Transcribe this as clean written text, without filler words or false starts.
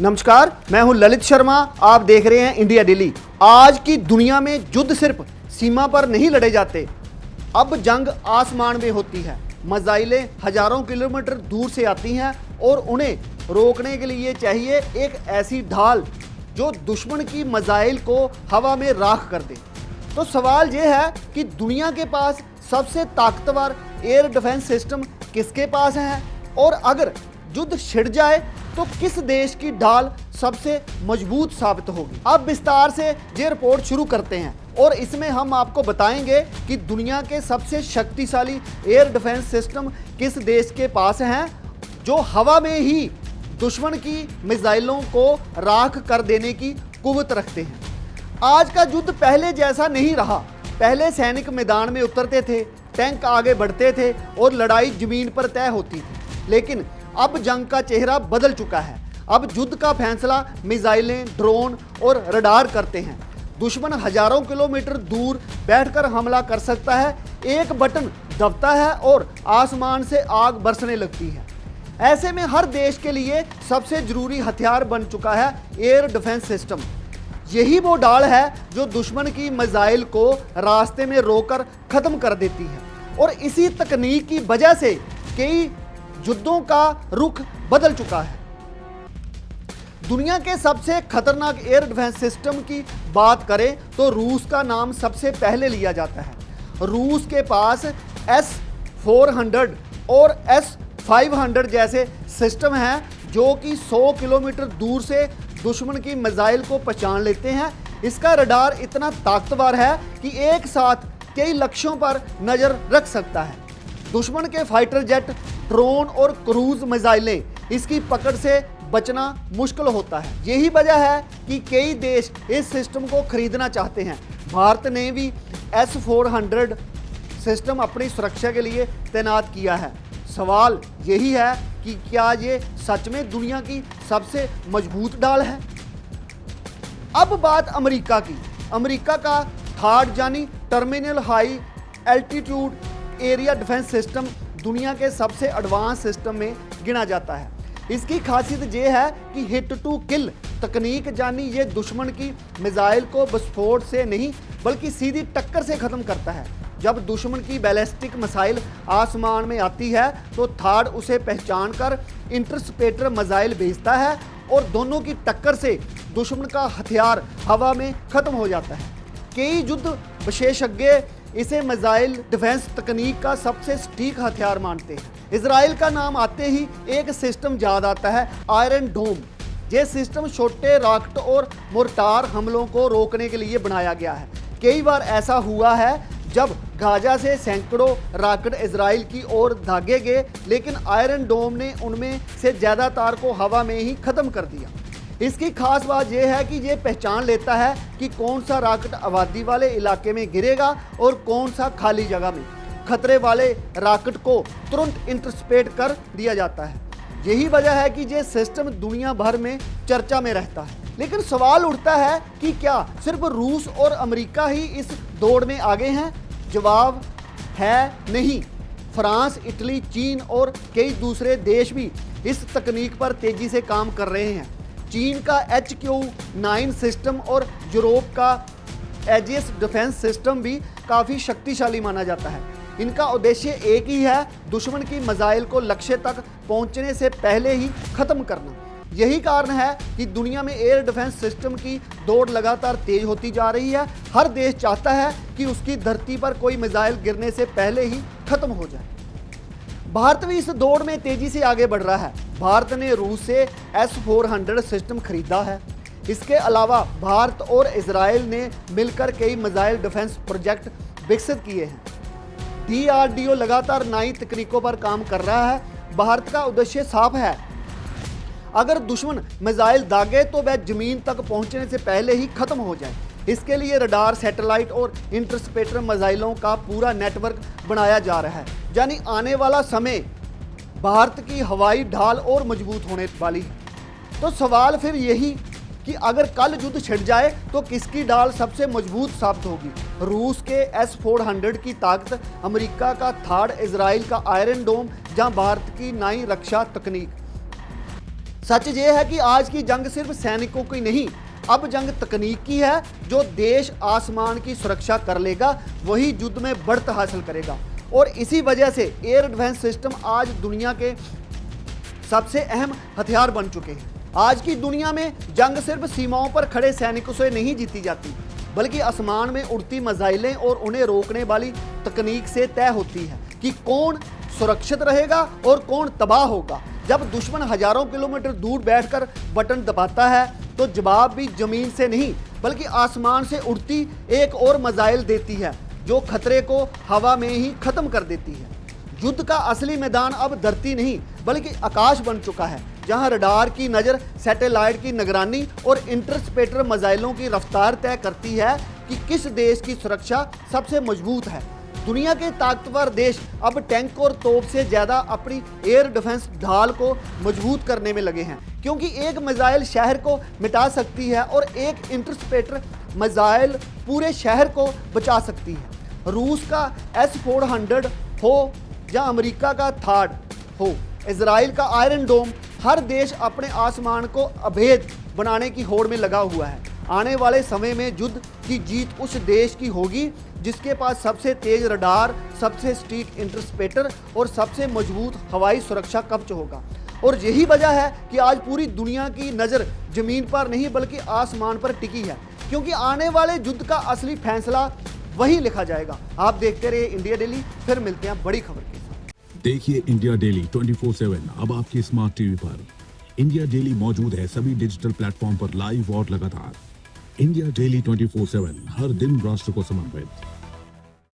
नमस्कार, मैं हूं ललित शर्मा। आप देख रहे हैं इंडिया डेली। आज की दुनिया में युद्ध सिर्फ सीमा पर नहीं लड़े जाते, अब जंग आसमान में होती है। मिसाइलें हजारों किलोमीटर दूर से आती हैं और उन्हें रोकने के लिए चाहिए एक ऐसी ढाल जो दुश्मन की मिसाइल को हवा में राख कर दे। तो सवाल यह है कि दुनिया के पास सबसे ताकतवर एयर डिफेंस सिस्टम किसके पास है, और अगर युद्ध छिड़ जाए तो किस देश की ढाल सबसे मजबूत साबित होगी। अब विस्तार से ये रिपोर्ट शुरू करते हैं और इसमें हम आपको बताएंगे कि दुनिया के सबसे शक्तिशाली एयर डिफेंस सिस्टम किस देश के पास हैं जो हवा में ही दुश्मन की मिसाइलों को राख कर देने की कुव्वत रखते हैं। आज का युद्ध पहले जैसा नहीं रहा। पहले सैनिक मैदान में उतरते थे, टैंक आगे बढ़ते थे और लड़ाई जमीन पर तय होती थी। लेकिन अब जंग का चेहरा बदल चुका है। अब युद्ध का फैसला मिसाइलें, ड्रोन और रडार करते हैं। दुश्मन हजारों किलोमीटर दूर बैठकर हमला कर सकता है। एक बटन दबता है और आसमान से आग बरसने लगती है। ऐसे में हर देश के लिए सबसे जरूरी हथियार बन चुका है एयर डिफेंस सिस्टम। यही वो ढाल है जो दुश्मन की मिसाइल को रास्ते में रोककर खत्म कर देती है। और इसी तकनीक की वजह से कई युद्धों का रुख बदल चुका है। दुनिया के सबसे खतरनाक एयर डिफेंस सिस्टम की बात करें तो रूस का नाम सबसे पहले लिया जाता है। रूस के पास S-400 और S-500 जैसे सिस्टम हैं जो कि 100 किलोमीटर दूर से दुश्मन की मिसाइल को पहचान लेते हैं। इसका रडार इतना ताकतवर है कि एक साथ कई लक्ष्यों पर नज़र रख सकता है। दुश्मन के फाइटर जेट, ड्रोन और क्रूज मिसाइलें इसकी पकड़ से बचना मुश्किल होता है। यही वजह है कि कई देश इस सिस्टम को खरीदना चाहते हैं। भारत ने भी S-400 सिस्टम अपनी सुरक्षा के लिए तैनात किया है। सवाल यही है कि क्या ये सच में दुनिया की सबसे मजबूत ढाल है। अब बात अमेरिका की। अमेरिका का थार्ड यानी terminal high altitude area defence system दुनिया के सबसे एडवांस सिस्टम में गिना जाता है। इसकी खासियत ये है कि हिट टू किल तकनीक, यानी ये दुश्मन की मिसाइल को विस्फोट से नहीं बल्कि सीधी टक्कर से ख़त्म करता है। जब दुश्मन की बैलिस्टिक मिसाइल आसमान में आती है तो थार्ड उसे पहचान कर इंटरसेप्टर मिसाइल भेजता है और दोनों की टक्कर से दुश्मन का हथियार हवा में ख़त्म हो जाता है। कई युद्ध विशेषज्ञ इसे मिसाइल डिफेंस तकनीक का सबसे सटीक हथियार मानते हैं। इजराइल का नाम आते ही एक सिस्टम याद आता है, आयरन डोम। ये सिस्टम छोटे रॉकेट और मोर्टार हमलों को रोकने के लिए बनाया गया है। कई बार ऐसा हुआ है जब गाजा से सैकड़ों रॉकेट इजराइल की ओर दागे गए, लेकिन आयरन डोम ने उनमें से ज़्यादातर को हवा में ही ख़त्म कर दिया। इसकी खास बात यह है कि ये पहचान लेता है कि कौन सा रॉकेट आबादी वाले इलाके में गिरेगा और कौन सा खाली जगह में। खतरे वाले रॉकेट को तुरंत इंटरसेप्ट कर दिया जाता है। यही वजह है कि ये सिस्टम दुनिया भर में चर्चा में रहता है। लेकिन सवाल उठता है कि क्या सिर्फ रूस और अमेरिका ही इस दौड़ में आगे हैं? जवाब है नहीं। फ्रांस, इटली, चीन और कई दूसरे देश भी इस तकनीक पर तेज़ी से काम कर रहे हैं। चीन का HQ-9 सिस्टम और यूरोप का एजिस डिफेंस सिस्टम भी काफ़ी शक्तिशाली माना जाता है। इनका उद्देश्य एक ही है, दुश्मन की मिसाइल को लक्ष्य तक पहुंचने से पहले ही ख़त्म करना। यही कारण है कि दुनिया में एयर डिफेंस सिस्टम की दौड़ लगातार तेज होती जा रही है। हर देश चाहता है कि उसकी धरती पर कोई मिसाइल गिरने से पहले ही ख़त्म हो जाए। भारत भी इस दौड़ में तेजी से आगे बढ़ रहा है। भारत ने रूस से S-400 सिस्टम खरीदा है। इसके अलावा भारत और इजराइल ने मिलकर कई मिसाइल डिफेंस प्रोजेक्ट विकसित किए हैं। DRDO लगातार नई तकनीकों पर काम कर रहा है। भारत का उद्देश्य साफ है, अगर दुश्मन मिसाइल दागे तो वह जमीन तक पहुंचने से पहले ही खत्म हो जाए। इसके लिए रडार, सैटेलाइट और इंटरसेप्टर मिसाइलों का पूरा नेटवर्क बनाया जा रहा है। यानी आने वाला समय भारत की हवाई ढाल और मजबूत होने वाली है। तो सवाल फिर यही कि अगर कल युद्ध छिड़ जाए तो किसकी ढाल सबसे मजबूत साबित होगी? रूस के S-400 की ताकत, अमेरिका का थार्ड, इजराइल का आयरन डोम या भारत की नई रक्षा तकनीक? सच ये है कि आज की जंग सिर्फ सैनिकों की नहीं, अब जंग तकनीक की है। जो देश आसमान की सुरक्षा कर लेगा वही युद्ध में बढ़त हासिल करेगा। और इसी वजह से एयर डिफेंस सिस्टम आज दुनिया के सबसे अहम हथियार बन चुके हैं। आज की दुनिया में जंग सिर्फ सीमाओं पर खड़े सैनिकों से नहीं जीती जाती, बल्कि आसमान में उड़ती मिसाइलें और उन्हें रोकने वाली तकनीक से तय होती है कि कौन सुरक्षित रहेगा और कौन तबाह होगा। जब दुश्मन हजारों किलोमीटर दूर बैठकर बटन दबाता है तो जवाब भी जमीन से नहीं बल्कि आसमान से उड़ती एक और मिसाइल देती है, जो खतरे को हवा में ही खत्म कर देती है। युद्ध का असली मैदान अब धरती नहीं बल्कि आकाश बन चुका है, जहां रडार की नज़र, सैटेलाइट की निगरानी और इंटरस्पेटर मिसाइलों की रफ्तार तय करती है कि किस देश की सुरक्षा सबसे मजबूत है। दुनिया के ताकतवर देश अब टैंक और तोप से ज़्यादा अपनी एयर डिफेंस ढाल को मजबूत करने में लगे हैं, क्योंकि एक मिसाइल शहर को मिटा सकती है और एक इंटरस्पेटर मिसाइल पूरे शहर को बचा सकती है। रूस का S-400 हो या अमेरिका का थाड हो, इजराइल का आयरन डोम, हर देश अपने आसमान को अभेद बनाने की होड़ में लगा हुआ है। आने वाले समय में युद्ध की जीत उस देश की होगी जिसके पास सबसे तेज रडार, सबसे सटीक इंटरस्पेटर और सबसे मजबूत हवाई सुरक्षा कवच होगा। और यही वजह है कि आज पूरी दुनिया की नज़र जमीन पर नहीं बल्कि आसमान पर टिकी है, क्योंकि आने वाले युद्ध का असली फैसला वही लिखा जाएगा। आप देखते रहिए इंडिया डेली, फिर मिलते हैं बड़ी खबर के साथ। देखिए इंडिया डेली 24/7 अब आपकी स्मार्ट टीवी पर। इंडिया डेली मौजूद है सभी डिजिटल प्लेटफॉर्म पर लाइव और लगातार। इंडिया डेली 24/7 हर दिन राष्ट्र को समर्पित।